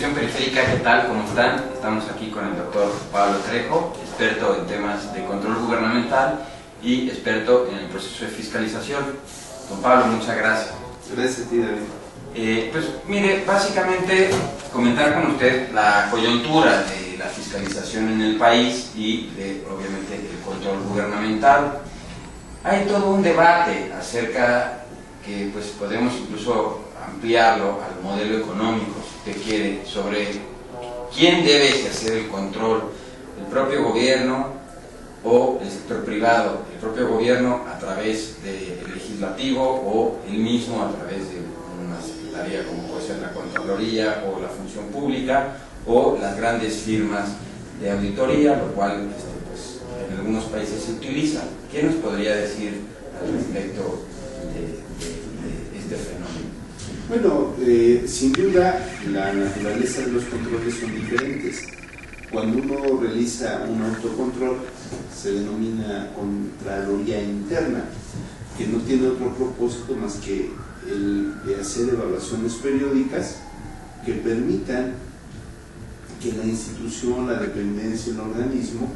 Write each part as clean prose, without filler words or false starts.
Comunicación Periférica, ¿qué tal? ¿Cómo están? Estamos aquí con el doctor Pablo Trejo, experto en temas de control gubernamental y experto en el proceso de fiscalización. Don Pablo, muchas gracias. Gracias a ti, David. Pues mire, básicamente comentar con usted la coyuntura de la fiscalización en el país y de, obviamente, el control gubernamental. Hay todo un debate acerca que pues podemos incluso ampliarlo al modelo económico, si usted quiere, sobre quién debe hacer el control, el propio gobierno o el sector privado, el propio gobierno a través del legislativo o él mismo a través de una secretaría como puede ser la Contraloría o la Función Pública o las grandes firmas de auditoría, lo cual pues, en algunos países se utiliza. ¿Qué nos podría decir al respecto de este fenómeno? Bueno, sin duda la naturaleza de los controles son diferentes. Cuando uno realiza un autocontrol se denomina Contraloría Interna, que no tiene otro propósito más que el de hacer evaluaciones periódicas que permitan que la institución, la dependencia, el organismo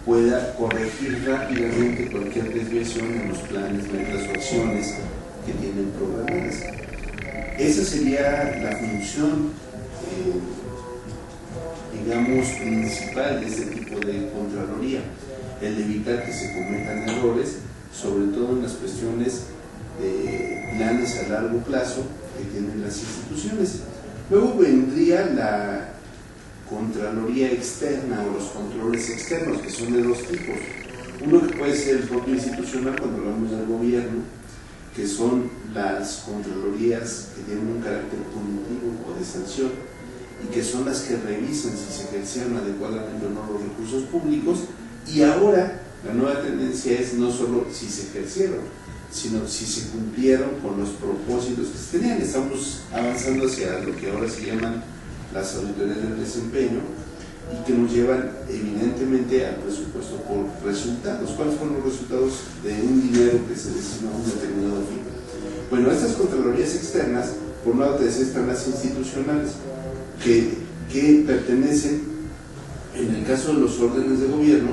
pueda corregir rápidamente cualquier desviación en los planes, metas o acciones que tienen programadas. Esa sería la función, digamos, principal de este tipo de Contraloría, el evitar que se cometan errores, sobre todo en las cuestiones de planes a largo plazo que tienen las instituciones. Luego vendría la Contraloría Externa o los controles externos, que son de dos tipos. Uno que puede ser el propio institucional cuando hablamos del gobierno, que son las contralorías que tienen un carácter punitivo o de sanción y que son las que revisan si se ejercieron adecuadamente o no los recursos públicos. Y ahora la nueva tendencia es no solo si se ejercieron, sino si se cumplieron con los propósitos que se tenían. Estamos avanzando hacia lo que ahora se llaman las auditorías del desempeño y que nos llevan evidentemente al presupuesto por resultados. ¿Cuáles fueron los resultados de un dinero que se destinó a un determinado fin? Bueno, estas contralorías externas, por un lado te decía, están las institucionales que pertenecen, en el caso de los órdenes de gobierno,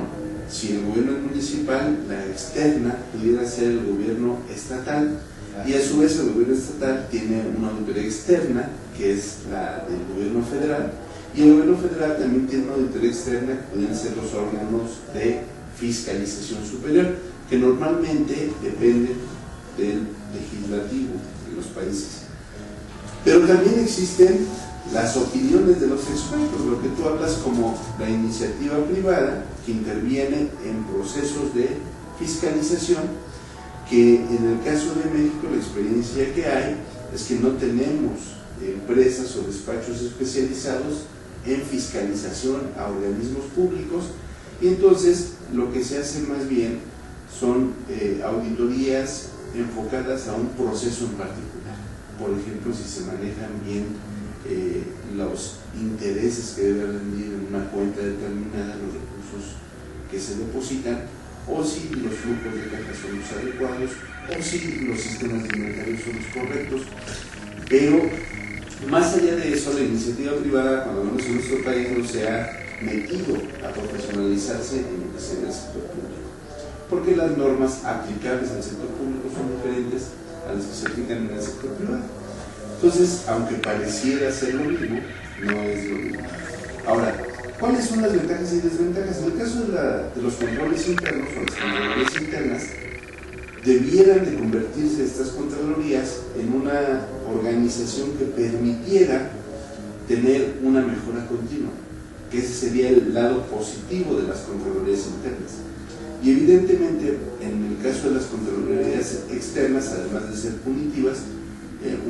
si el gobierno es municipal, la externa pudiera ser el gobierno estatal, y a su vez el gobierno estatal tiene una auditoría externa que es la del gobierno federal, y el gobierno federal también tiene una auditoría externa que pueden ser los órganos de fiscalización superior, que normalmente dependen del legislativo de los países. Pero también existen las opiniones de los expertos, lo que tú hablas como la iniciativa privada que interviene en procesos de fiscalización, que en el caso de México la experiencia que hay es que no tenemos empresas o despachos especializados en fiscalización a organismos públicos, y entonces lo que se hace más bien son auditorías enfocadas a un proceso en particular. Por ejemplo, si se manejan bien los intereses que debe rendir en una cuenta determinada, los recursos que se depositan, o si los flujos de caja son los adecuados, o si los sistemas de inventario son los correctos. Pero más allá de eso, la iniciativa privada, cuando menos en nuestro país, no se ha metido a profesionalizarse en lo que sea el sector público, porque las normas aplicables al sector público son diferentes a las que se aplican en el sector privado. Entonces, aunque pareciera ser lo mismo, no es lo mismo. Ahora, ¿cuáles son las ventajas y desventajas? En el caso de los controles internos o las contralorías internas, debieran de convertirse estas contralorías en una organización que permitiera tener una mejora continua, que ese sería el lado positivo de las contralorías internas. Y evidentemente, en el caso de las contralorías externas, además de ser punitivas,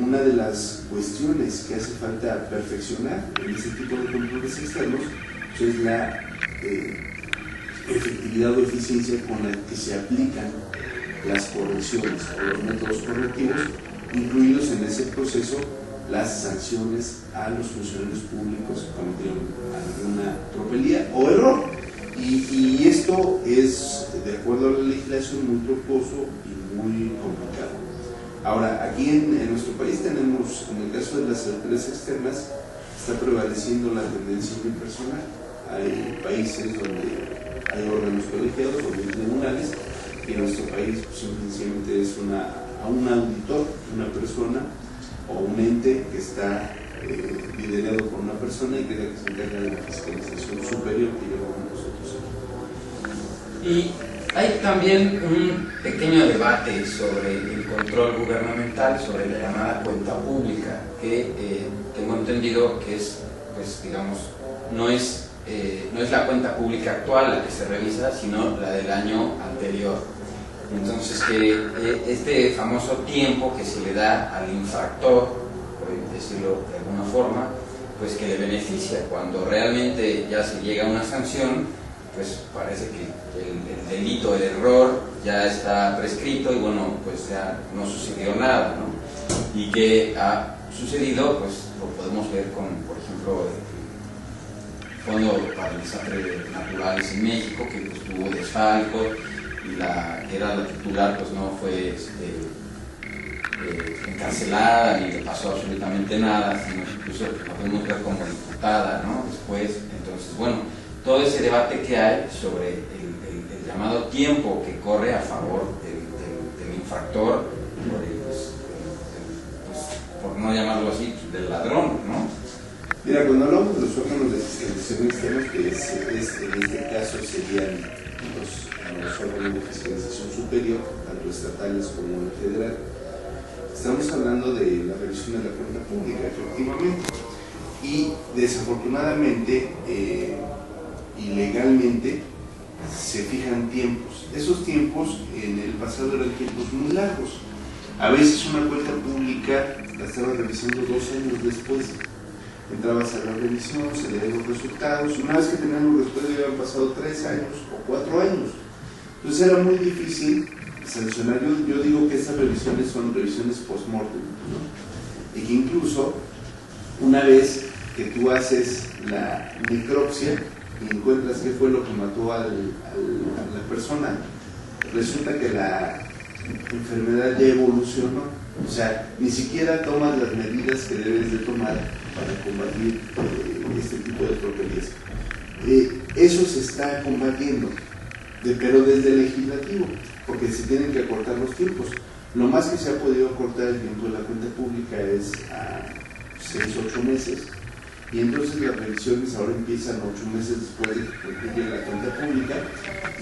una de las cuestiones que hace falta perfeccionar en este tipo de controles externos es la efectividad o eficiencia con la que se aplican las correcciones o los métodos correctivos, incluidos en ese proceso las sanciones a los funcionarios públicos que cometieron alguna tropelía o error. Y esto es, de acuerdo a la legislación, muy tortuoso y muy complicado. Ahora, aquí en nuestro país tenemos, en el caso de las auditorías externas, está prevaleciendo la tendencia unipersonal. Hay países donde hay órganos colegiados o tribunales, y en nuestro país pues, simplemente es a un auditor, una persona o un ente que está liderado por una persona y que es la que se encarga de la fiscalización superior que llevamos nosotros aquí. Y hay también un pequeño debate sobre el control gubernamental, sobre la llamada cuenta pública, que tengo entendido que es, pues digamos, no es la cuenta pública actual la que se revisa, sino la del año anterior. Entonces, que este famoso tiempo que se le da al infractor, por decirlo de alguna forma, pues que le beneficia. Cuando realmente ya se llega a una sanción, pues parece que el delito, el error ya está prescrito y bueno, pues ya no sucedió nada, ¿no? Y que ha sucedido, pues lo podemos ver con, por ejemplo, Fondo para Desastres Naturales en México, que pues, tuvo desfalco y la que era la titular pues no fue encarcelada ni le pasó absolutamente nada, sino incluso la podemos ver como diputada, ¿no? Después, entonces, bueno, todo ese debate que hay sobre el llamado tiempo que corre a favor del infractor, por no llamarlo así, del ladrón, ¿no? Mira, cuando hablamos de los órganos de fiscalización externos, que en este caso serían los órganos de fiscalización superior, tanto estatales como el federal, estamos hablando de la revisión de la cuenta pública, efectivamente, y desafortunadamente y legalmente se fijan tiempos. Esos tiempos en el pasado eran tiempos muy largos. A veces una cuenta pública la estaban revisando 2 años después. Entrabas a la revisión, se leían los resultados, una vez que tenían los resultados ya habían pasado 3 años o 4 años. Entonces era muy difícil sancionar. Yo digo que estas revisiones son revisiones post-mortem, ¿no? Y que incluso una vez que tú haces la necropsia y encuentras qué fue lo que mató a la persona, resulta que la enfermedad ya evolucionó. O sea, ni siquiera tomas las medidas que debes de tomar para combatir este tipo de tropelías. Eso se está combatiendo, pero desde el legislativo, porque se tienen que acortar los tiempos. Lo más que se ha podido acortar el tiempo de la cuenta pública es a 6-8 meses, y entonces las revisiones ahora empiezan 8 meses después de que concluye la cuenta pública,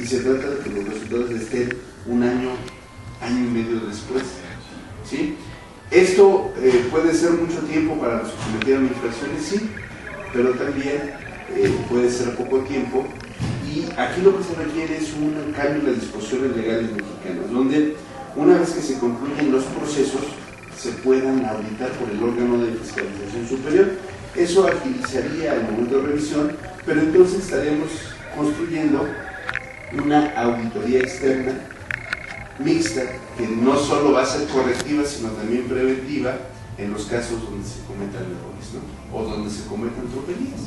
y se trata de que los resultados estén un año y medio después. ¿Sí? Esto puede ser mucho tiempo para los que cometieron infracciones, sí, pero también puede ser poco tiempo, y aquí lo que se requiere es un cambio en las disposiciones legales mexicanas, donde una vez que se concluyen los procesos se puedan auditar por el órgano de fiscalización superior. Eso agilizaría el momento de revisión, pero entonces estaremos construyendo una auditoría externa mixta, que no solo va a ser correctiva, sino también preventiva en los casos donde se cometan errores, ¿no? O donde se cometan tropelías.